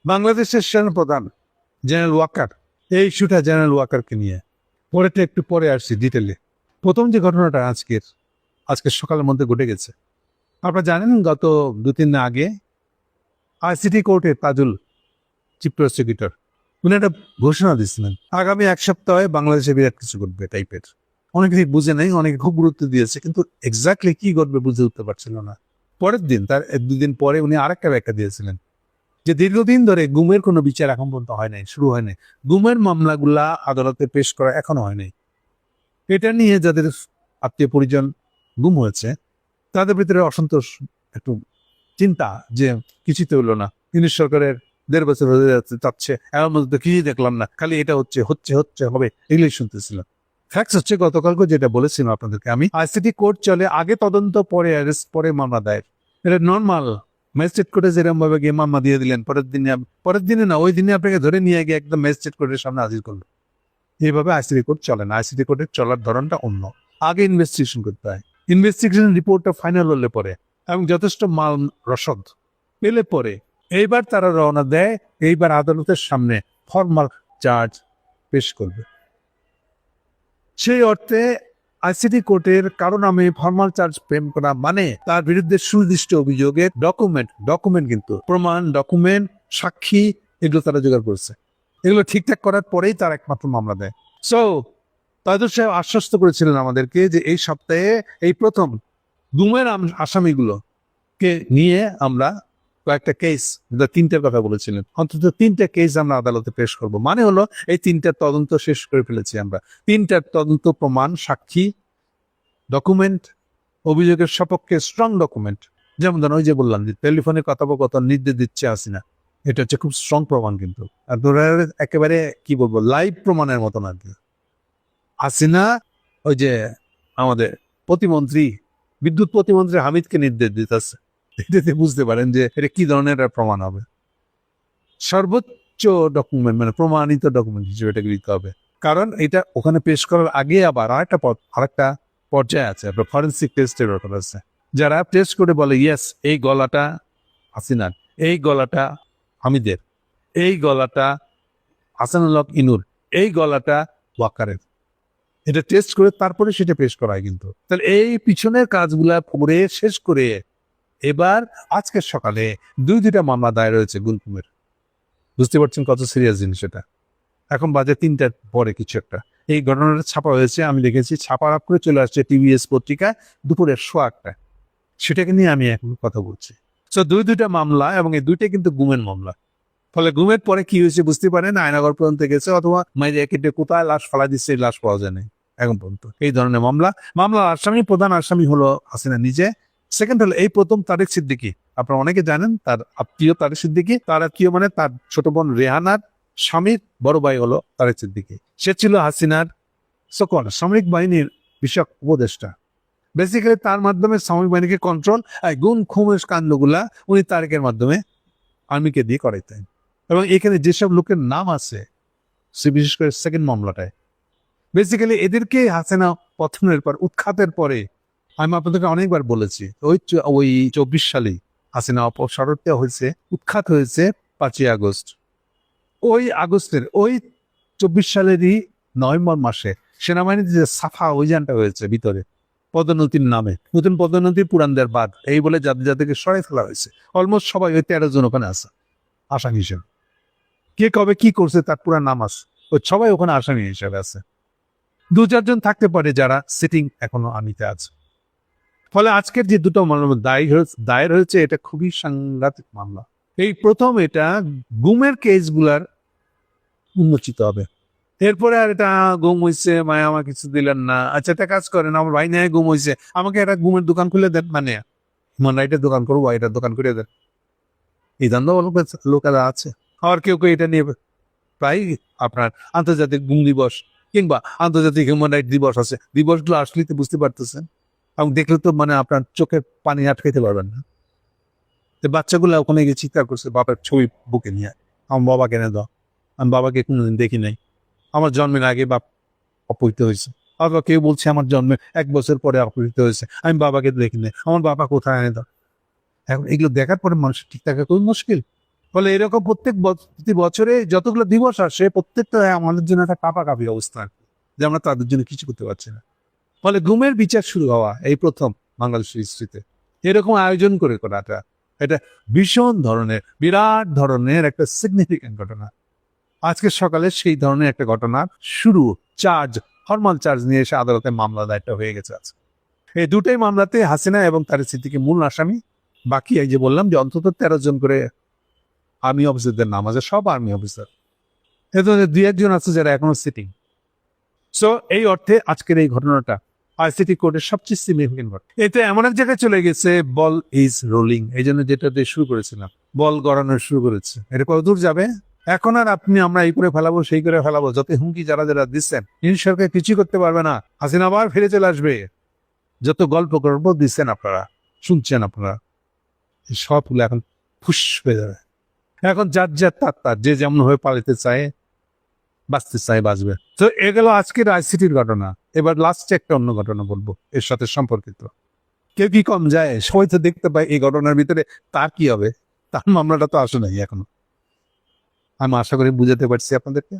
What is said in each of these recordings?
বাংলাদেশের সেনাপ্রধান জেনারেল ওয়াকার, এই ইস্যুটা জেনারেল ওয়াকারকে নিয়ে পরেটা একটু পরে আসছি ডিটেলে। প্রথম যে ঘটনাটা আজকে সকালের মধ্যে ঘটে গেছে, আপনারা জানেন গত 2-3 দিন আগে আইসিটি কোর্টের তাজুল চিফ প্রসিকিউটর উনি একটা ঘোষণা দিচ্ছিলেন আগামী 1 সপ্তাহে বাংলাদেশে বিরাট কিছু ঘটবে টাইপের। অনেকে ঠিক বুঝে নেই, অনেকে খুব গুরুত্ব দিয়েছে, কিন্তু এক্স্যাক্টলি কি ঘটবে বুঝে উঠতে পারছিল না। পরের দিন, তার 2 দিন পরে উনি আরেকটা ব্যাখ্যা দিয়েছিলেন যে দীর্ঘদিন ধরে গুমের কোনো বিচার এখন পর্যন্ত হয় নাই, শুরু হয় নাই, গুমের মামলাগুলা আদালতে পেশ করা এখনো হয় নাই। এটা নিয়ে যাদের আত্মীয় পরিজন গুম হয়েছে তাদের ভিতরে অসন্তোষ, একটু চিন্তা যে কিছুই তো হলো না, ইংলিশ সরকারের 1.5 বছর হয়ে যাচ্ছে চাচ্ছে, এর মধ্যে তো কিছুই দেখলাম না, খালি এটা হচ্ছে হচ্ছে হচ্ছে হবে, এগুলোই শুনতেছিলাম। ফ্যাক্টস হচ্ছে গতকালকে যেটা বলেছিলাম আপনাদেরকে আমি, আইসিটি কোর্ট চলে, আগে তদন্ত পরে অ্যারেস্ট পরে মামলা দায়ের, এটা নর্মাল। ম্যাজিস্ট্রেট কোর্টে যেরকম ভাবে গিয়ে মামলা দিয়ে দিলেন, পরের দিনে না ওই দিনে আপনাকে ধরে নিয়ে গিয়ে একদম ম্যাজিস্ট্রেট কোর্টের সামনে হাজির করলো। এইভাবে আইসিটি কোর্ট চলে না, আইসিটি কোর্টের চলার ধরনটা অন্য। আগে ইনভেস্টিগেশন করতে হয়, ইনভেস্টিগেশন রিপোর্টটা ফাইনাল হলে পরে এবং যথেষ্ট মাল রসদ পেলে পরে এইবার তারা রওনা দেয়, এইবার আদালতের সামনে ফর্মাল চার্জ পেশ করবে। সেই অর্থে আইসিটি কোর্টের কারো নামে ফর্মাল চার্জ ফ্রেম করা মানে তার বিরুদ্ধে সুনির্দিষ্ট অভিযোগের ডকুমেন্ট কিন্তু প্রমাণ, ডকুমেন্ট, সাক্ষী, এগুলো তারা জোগাড় করছে। এগুলো ঠিকঠাক করার পরেই তার একমাত্র মামলা দেয়। সো তাদের সাহেব আশ্বস্ত করেছিলেন আমাদেরকে যে এই সপ্তাহে এই প্রথম গুমের আসামিগুলোকে নিয়ে আমরা কয়েকটা কেস, 3টার কথা বলেছিলেন, অন্তত 3টা কেস আমরা আদালতে পেশ করব। মানে হলো এই 3টার তদন্ত শেষ করে ফেলেছি আমরা। 3টার তদন্ত প্রমাণ, সাক্ষী, ডকুমেন্ট, অভিযোগের সপক্ষে স্ট্রং ডকুমেন্ট, যেমন ধরুন ওই যে বললাম যে টেলিফোনে কথোপকথন নির্দেশ দিচ্ছে হাসিনা, এটা হচ্ছে খুব স্ট্রং প্রমাণ, কিন্তু আর ধরে একেবারে কি বলবো লাইভ প্রমাণের মতন আর কি। হাসিনা ওই যে আমাদের প্রতিমন্ত্রী, বিদ্যুৎ প্রতিমন্ত্রী হামিদকে নির্দেশ দিতেছে, এটাতে বুঝতে পারেন যে এটা কি ধরনের প্রমাণ হবে। সর্বোচ্চ ডকুমেন্ট মানে প্রমাণিত ডকুমেন্ট হিসেবে এটাকে দিতে হবে, কারণ এটা ওখানে পেশ করার আগে আবার আরেকটা পর্যায়ে আছে, আপনার ফরেন্সিক টেস্টের ব্যাপার আছে। যারা টেস্ট করে বলে ইয়েস এই গলাটা হাসিনার, এই গলাটা হামিদের, এই গলাটা হাসানুল হক ইনুর, এই গলাটা ওয়াকারের, এটা টেস্ট করে তারপরে সেটা পেশ করা হয়। কিন্তু তাহলে এই পিছনের কাজগুলা করে শেষ করে এবার আজকের সকালে 2টা মামলা দায়ের হয়েছে গুলকুমের। বুঝতে পারছেন কত সিরিয়াস জিনিস এটা। এখন বাজে 3টার পরে কিছু একটা এই ঘটনাটা ছাপা হয়েছে, আমি দেখেছি, ছাপার আপ করে চলে আসছে টিভিএস পত্রিকায় দুপুরের 1:15টায়। সেটাকে নিয়ে আমি এখন কথা বলছি। সো 2টা মামলা, এবং এই 2টাই কিন্তু গুমের মামলা। ফলে গুমের পরে কি হয়েছে বুঝতে পারেন, আয়নাগর পর্যন্ত গেছে, অথবা মাইরে কেটে কোথায় লাশ ফালা দিচ্ছে, লাশ পাওয়া যায় না এখন পর্যন্ত। এই ধরনের মামলার আসামি, প্রধান আসামি হলো হাসিনা নিজে। সেকেন্ড হলো এই প্রথম তারেক সিদ্দিকী, আপনারা অনেকে জানেন তার আত্মীয় তারেক সিদ্দিকী, তার আত্মীয় মানে তার ছোট বোন রেহানার স্বামীর বড় ভাই হলো তারেক সিদ্দিকী। সে ছিল হাসিনার সকল সামরিক বাহিনীর বিষয়ক উপদেষ্টা। বেসিক্যালি তার মাধ্যমে সামরিক বাহিনীকে কন্ট্রোল, গুম খুমের কাণ্ডগুলা উনি তারেকের মাধ্যমে আর্মিকে দিয়ে করাইতেন। এবং এখানে যেসব লোকের নাম আছে, সে বিশেষ করে সেকেন্ড মামলাটায় বেসিক্যালি এদেরকে হাসিনা পতনের পর, উৎখাতের পরে, আমি আপনাদেরকে অনেকবার বলেছি, ওই 24 সালে হাসিনা অপসারণ হয়েছে, উৎখাত হয়েছে 5ই আগস্ট। ওই আগস্টের ওই 24 সালেরই নভেম্বর মাসে সেনাবাহিনীতে যে সাফা অভিযানটা হয়েছে ভিতরে পদোন্নতির নামে, নতুন পদোন্নতি পুরান দেওয়ার বাদ, এই বলে যাদেরকে সরাই ফেলা হয়েছে, অলমোস্ট সবাই ওই 13 জন ওখানে আছে আসামি হিসেবে। কে কবে কি করছে তার পুরা নাম আছে, ওই সবাই ওখানে আসামি হিসেবে আছে। 2-4 জন থাকতে পারে যারা সিটিং এখনো আর্মিতে আছে। ফলে আজকের যে 2টো মামলা দায়ের হয়েছে, এটা খুবই সাংঘাতিক মামলা। এই প্রথম এটা গুমের কেসগুলার উন্মোচিত হবে। এরপরে আর এটা গুম হয়েছে, মায়া আমার কিছু দিলেন না, আচ্ছা একটা কাজ করেন, আমার ভাই নেয় গুম হয়েছে, আমাকে একটা গুমের দোকান খুলে দেন, মানে হিউম্যান রাইটের দোকান করবো, এটার দোকান করে দেন। এই ধান্দা লোকেরা আছে। আর কেউ কেউ এটা নিয়ে প্রায় আপনার আন্তর্জাতিক গুম দিবস কিংবা আন্তর্জাতিক হিউম্যান রাইট দিবস আছে, দিবসগুলো আসলেই তো বুঝতে পারতেছেন, এবং দেখলে তো মানে আপনার চোখের পানি আটকাইতে পারবেন না। বাচ্চাগুলো ওখানে গিয়ে চিৎকার করছে বাবার ছবি বুকে নিয়ে, আমার বাবাকে এনে দাও, আমি বাবাকে কোনোদিন দেখি নাই, আমার জন্মের আগে বাপ অপহৃত হয়েছে, অথবা কেউ বলছে আমার জন্মের 1 বছর পরে অপহৃত হয়েছে, আমি বাবাকে দেখি নাই, আমার বাবা কোথায় এনে দাও। এখন এগুলো দেখার পরে মানুষের ঠিক থাকা খুবই মুশকিল। ফলে এরকম প্রতি বছরে যতগুলো দিবস আসে প্রত্যেকটা আমাদের জন্য একটা কাঁপাকাঁপি অবস্থা, যে আমরা তাদের জন্য কিছু করতে পারছি না। ফলে গুমের বিচার শুরু হওয়া এই প্রথম বাংলাদেশের হিস্ট্রিতে এরকম আয়োজন করে করাটা, এটা ভীষণ ধরনের বিরাট ধরনের একটা সিগনিফিক্যান্ট ঘটনা। আজকে সকালে সেই ধরনের একটা ঘটনার শুরু, ফরমাল চার্জ নিয়ে এসে আদালতে মামলা দায়েরটা হয়ে গেছে আজকে। এই দুটোই মামলাতে হাসিনা এবং তারেক সিদ্দিকী মূল আসামি। বাকি এই যে বললাম যে অন্তত 13 জন করে আর্মি অফিসারদের নাম আছে, সব আর্মি অফিসার। এদের 2-1 জন আছে যারা এখনো সিটিং। সো এই অর্থে আজকের এই ঘটনাটা আইসিটি কোর্টের সবচেয়ে সিগনিফিকেন্ট ঘটনা। এতে এমন এক জায়গায় চলে গেছে, বল ইজ রোলিং, এই জন্য যেটা দিয়ে শুরু করেছিলাম, বল গড়ানো শুরু করেছে। এটা কত দূর যাবে এখন? আর আমরা এই করে ফেলাবো সেই করে ফেলাবো, যত হুমকি যারা যারা দিচ্ছেন, সরকার কিছু করতে পারবে না, হাসিনা আবার ফিরে চলে আসবে, যত গল্প দিচ্ছেন আপনারা, শুনছেন আপনারা, সবগুলো এখন ফুস হয়ে যাবে। এখন যার তার যে যেমন হয়ে পালিতে চায়, বাঁচতে চায়, বাঁচবে। তো এগুলো আজকের আইসিটির ঘটনা। এবার লাস্টে একটা অন্য ঘটনা বলবো এর সাথে সম্পর্কিত। কেউ কি কম যায়? সবাই তো দেখতে পায় এই ঘটনার ভিতরে তার কি হবে। তার মামলাটা তো আসে নাই এখনো। আমি আশা করি বুঝাতে পারছি আপনাদেরকে।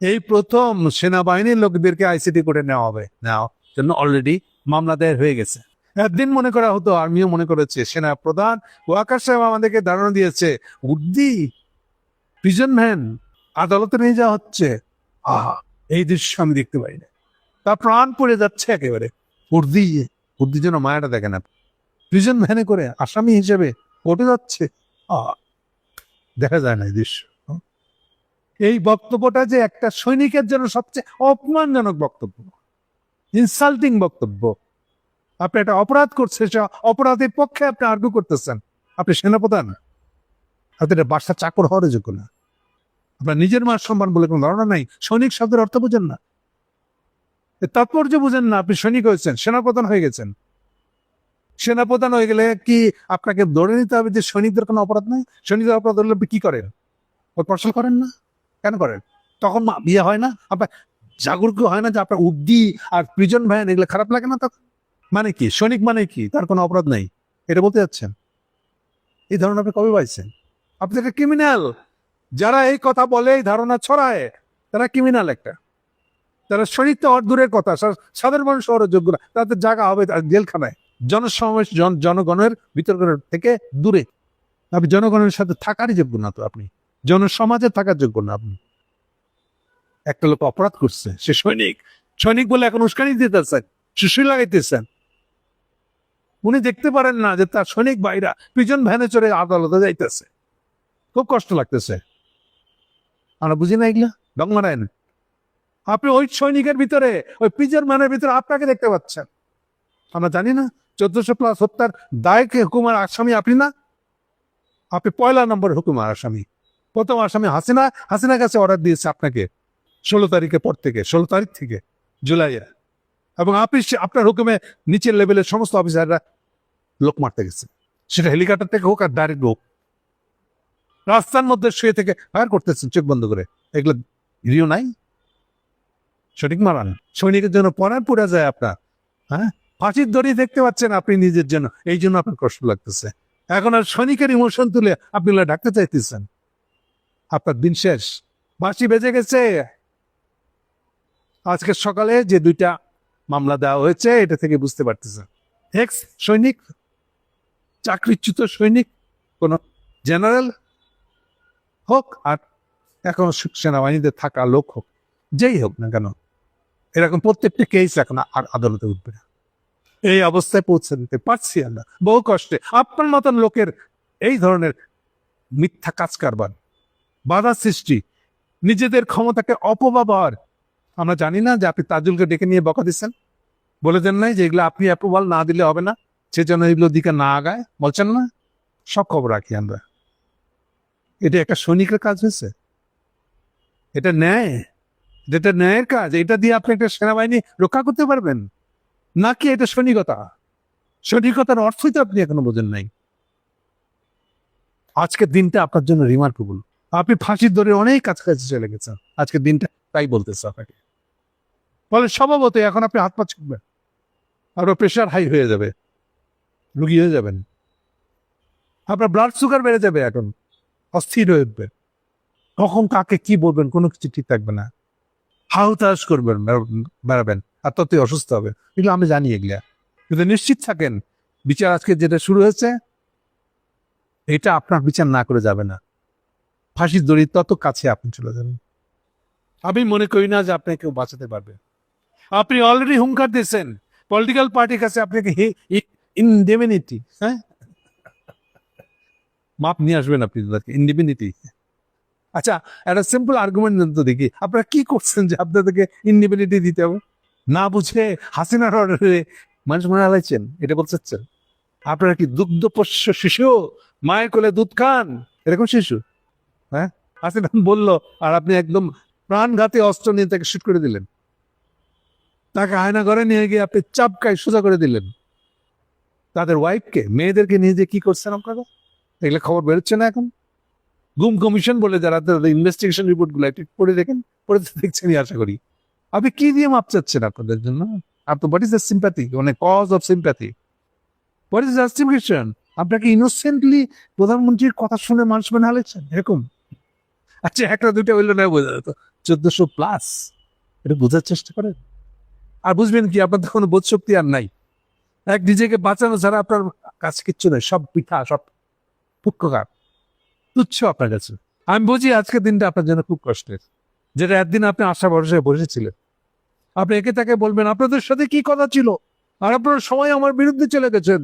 এই প্রথম সেনাবাহিনীর লোকদেরকে আইসিটি করে নেওয়ার জন্য অলরেডি মামলা দায়ের হয়ে গেছে। একদিন মনে করা হতো, আর্মিও মনে করেছে, সেনা প্রধান ওয়াকার সাহেব আমাদেরকে ধারণা দিয়েছে, উর্দি প্রিজন ভ্যান আদালতে নিয়ে যাওয়া হচ্ছে। এই দৃশ্য আমি দেখতে পাই না, তা প্রাণ পড়ে যাচ্ছে একেবারে। উর্দি যেন মায়াটা দেখে না, প্রিজন ভ্যানে করে আসামি হিসেবে কোর্টে যাচ্ছে, দেখা যায় না এই দৃশ্য। এই বক্তব্যটা যে একটা সৈনিকের জন্য সবচেয়ে অপমানজনক বক্তব্য, ইনসাল্টিং বক্তব্য। আপনি একটা অপরাধ করছেন, সে অপরাধের পক্ষে আপনি আর্গু করতেছেন। আপনি সেনাপ্রধান, আপনি এটা বাসার চাকর হওয়ার যোগ্য না। আপনার নিজের মান সম্মান বলে কোনো ধারণা নাই। সৈনিক শব্দের অর্থ বুঝেন না, তাৎপর্য বুঝেন না। আপনি সৈনিক হয়েছেন, সেনাপ্রধান হয়ে গেছেন। সেনাপ্রধান হয়ে গেলে কি আপনাকে ধরে নিতে হবে যে সৈনিকদের কোনো অপরাধ নাই? সৈনিকদের অপরাধ হলে আপনি কি করেন? ওই প্রশ্ন করেন না, কেন করেন? তখন বিয়ে হয় না, আপনার জাগরুক হয় না যে আপনার উর্দি আর প্রিজন ভ্যান এগুলো খারাপ লাগে না? তখন মানে কি সৈনিক মানে কি তার কোনো অপরাধ নাই, এটা বলতে যাচ্ছেন? এই ধারণা আপনি কবে পাইছেন? আপনি একটা ক্রিমিনাল। যারা এই কথা বলে, এই ধারণা ছড়ায়, তারা ক্রিমিনাল একটা। তারা সৈনিক তো দূরের কথা, সাধারণ মানুষ হওয়ার যোগ্য না, তাদের জায়গা হবে জেলখানায়, জনসমাবেশ, জনগণের বিতর্ক থেকে দূরে। আপনি জনগণের সাথে থাকারই যোগ্য না, তো আপনি জনসমাজে থাকার যোগ্য না। আপনি একটা লোক অপরাধ করছে, সে সৈনিক বলে এখন উস্কানি দিতেছেন, সুশুই লাগাইতেছেন। উনি দেখতে পারেন না যে তার সৈনিক ভাইরা প্রিজন ভ্যানে চড়ে আদালতে যাইতেছে, খুব কষ্ট লাগতেছে। আমরা বুঝি না এগুলা, ডং মারায় না। আপনি ওই সৈনিকের ভিতরে, ওই প্রিজন ভ্যানের ভিতরে আপনাকে দেখতে পাচ্ছেন। আমরা জানি না 1400+ হত্যার দায়কে হুকুমার আসামি আপনি না? আপনি 1 নম্বর হুকুমার আসামি। প্রথম আসামি হাসিনা কাছে অর্ডার দিয়েছে আপনাকে 16 তারিখের পর থেকে, 16 তারিখ থেকে জুলাইয়ে, এবং আপনি আপনার হুকুমে নিচের লেভেলের সমস্ত অফিসাররা লোক মারতে গেছে, সেটা হেলিকপ্টার থেকে হোক আর ডাইরেক্ট হোক। রাস্তার মধ্যে শুয়ে থেকে ফায়ার করতেছেন চোখ বন্ধ করে। এগুলো ভিডিও নাই? সঠিক মারান সৈনিকের জন্য পরাণ পুড়ে যায় আপনার। হ্যাঁ, ফাঁসির দড়ি দেখতে পাচ্ছেন আপনি নিজের জন্য, এই জন্য আপনার কষ্ট লাগতেছে। এখন আর সৈনিকের ইমোশন তুলে আপনি ডাকতে চাইতেছেন। আপনার দিন শেষ, বাঁশি বেজে গেছে। আজকে সকালে যে 2টা মামলা দেওয়া হয়েছে, এটা থেকে বুঝতে পারতেছেন এক্স সৈনিক, চাকরিচ্যুত সৈনিক, কোন জেনারেল হোক আর এখন সেনাবাহিনীতে থাকা লোক হোক, যেই হোক না কেন, এরকম প্রত্যেকটা কেস এখন আর আদালতে উঠবে না। এই অবস্থায় পৌঁছে দিতে পারছি আমরা বহু কষ্টে। আপনার মতন লোকের এই ধরনের মিথ্যা কাজ কারবার, বাধা সৃষ্টি, নিজেদের ক্ষমতাকে অপব্যবহার। আমরা জানি না যে আপনি তাজুলকে ডেকে নিয়ে বকা দিচ্ছেন, বলে দেন নাই যে এগুলো আপনি অ্যাপ্রুভাল না দিলে হবে না, সেজন্য এগুলো দিকে না আগায়, বলছেন না? সব খবর রাখি আমরা। এটা একটা সৈনিকের কাজ হয়েছে? এটা ন্যায়? এটা ন্যায়ের কাজ? এটা দিয়ে আপনি একটা সেনাবাহিনী রক্ষা করতে পারবেন নাকি এটা সৈনিকতা? সৈনিকতার অর্থই তো আপনি এখনো বোঝেন নাই। আজকের দিনটা আপনার জন্য রিমার্কেবল। আপনি ফাঁসির দড়ি অনেক কাছাকাছি চলে গেছেন, আজকের দিনটা তাই বলতেছে আপনাকে। ফলে স্বভাবত এখন আপনি হাত পা ছুটবেন, আপনার প্রেশার হাই হয়ে যাবে, রুগী হয়ে যাবেন, আপনার ব্লাড সুগার বেড়ে যাবে। এখন অস্থির হয়ে উঠবে, কখন কাকে কি বলবেন কোনো কিছু ঠিক থাকবে না, হাউতাস করবেন, বেড়াবেন, আর ততই অসুস্থ হবে। এগুলো আমি জানি এগুলা, কিন্তু নিশ্চিত থাকেন বিচার আজকে যেটা শুরু হয়েছে এটা আপনার বিচার না করে যাবে না, ফাঁসির দড়ি তত কাছে আপনি চলে যাবেন। আমি মনে করি না যে আপনাকে কেউ বাঁচাতে পারবে। আপনি অলরেডি হুঙ্কার দিয়েছেন পলিটিক্যাল পার্টির কাছে আপনাকে ইনডেমিনিটি, হ্যাঁ, মাপ নিয়ে আসবেন আপনি তাদেরকে, ইনডিপেন্ডিটি। আচ্ছা, একটা সিম্পল আর্গুমেন্ট তো দেখি, আপনারা কি করছেন যে আপনাদেরকে ইনডিপেন্ডিটি দিতে হবে? না বুঝে হাসিনার অর্ডারে মানুষ মনে হালাইছেন, এটা বলতে চাচ্ছেন? আপনারা কি দুগ্ধপোষ্য শিশু, মায়ের কোলে দুধ খান এরকম শিশু? হ্যাঁ, হাসিনা বললো আর আপনি একদম প্রাণঘাতী অস্ত্র নিয়ে তাকে শুট করে দিলেন, তাকে আয়না ঘরে নিয়ে গিয়ে আপনি চাপকায় সোজা করে দিলেন। তাদের ওয়াইফকে, মেয়েদেরকে নিয়ে যে কি করছেন আপনারা, এগুলো খবর বেরোচ্ছে না এখন? গুম কমিশন বলে যারা ইনভেস্টিগেশন রিপোর্ট গুলো একটু পড়ে দেখেন, পড়ে তো দেখছেনই আশা করি। আপনি কি দিয়ে মাপ চাচ্ছেন আপনাদের জন্য? আপনার হোয়াট ইজ দ্য সিম্প্যাথি, মানে cause of sympathy, what is justification? আপনাকে ইনোসেন্টলি প্রধানমন্ত্রীর কথা শুনে মানুষ মনে হালেছেন এরকম? আচ্ছা, একটা দুইটা হইলো না বোঝা যেত, 1400+, এটা বোঝার চেষ্টা করেন। আর বুঝবেন কি, আপনার তো কোনো বোধ শক্তি আর নাই। এক নিজেকে বাঁচানো ছাড়া আপনার কাছে কিচ্ছু নেই, সব পিঠা, সব পুক্কার, তুচ্ছ আপনার কাছে। আমি বুঝি আজকের দিনটা আপনার জন্য খুব কষ্টের, যেটা একদিন আপনি আশা ভরসায় বসেছিলেন। আপনি একে তাকে বলবেন আপনাদের সাথে কি কথা ছিল, আর আপনারা সময় আমার বিরুদ্ধে চলে গেছেন।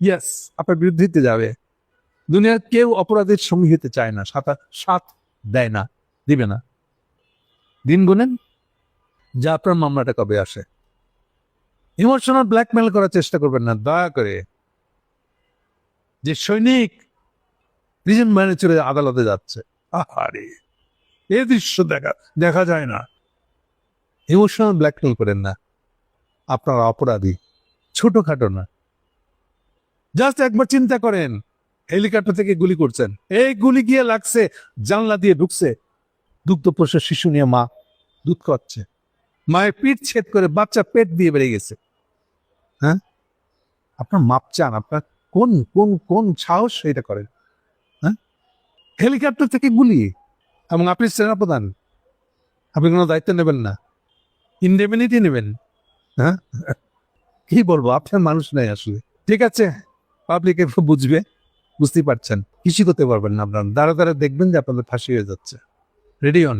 ইয়েস, আপনার বিরুদ্ধে যাবে। দুনিয়ার কেউ অপরাধের সঙ্গী হতে চায় না, সাথ দেয় না, দিবে না। দিন গুনেন যে আপনার মামলাটা কবে আসে। ইমোশনাল ব্ল্যাকমেল করার চেষ্টা করবেন না দয়া করে। যে সৈনিক প্রিজন ভ্যানে চলে আদালতে যাচ্ছে, আরে এ দৃশ্য দেখা যায় না। ইমোশনাল ব্ল্যাকমেল করেন না, আপনারা অপরাধী, ছোটখাটো না। জাস্ট একবার চিন্তা করেন, হেলিকপ্টার থেকে গুলি করছেন, এই গুলি গিয়ে লাগছে জানলা দিয়ে ঢুকছে, দুগ্ধপোষ্য শিশু নিয়ে মা দুধ খাচ্ছে, মায়ের পিঠ ছেদ করে বাচ্চা পেট দিয়ে বেড়ে গেছে। হ্যাঁ, আপনার মাপ চান? আপনার কোন কোন কোন সাহস এটা করেন? হ্যাঁ, হেলিকপ্টার থেকে গুলি, এবং আপনি সেনাপ্রধান, আপনি কোনো দায়িত্ব নেবেন না, ইনডেমিনিটি নেবেন? হ্যাঁ, কি বলবো, আপনার মানুষ নাই আসলে। ঠিক আছে, পাবলিক একটু বুঝবে, বুঝতেই পারছেন, কিছু করতে পারবেন না আপনার, দাঁড়া দাঁড়া দেখবেন যে আপনাদের ফাঁসি হয়ে যাচ্ছে। রেডি হন।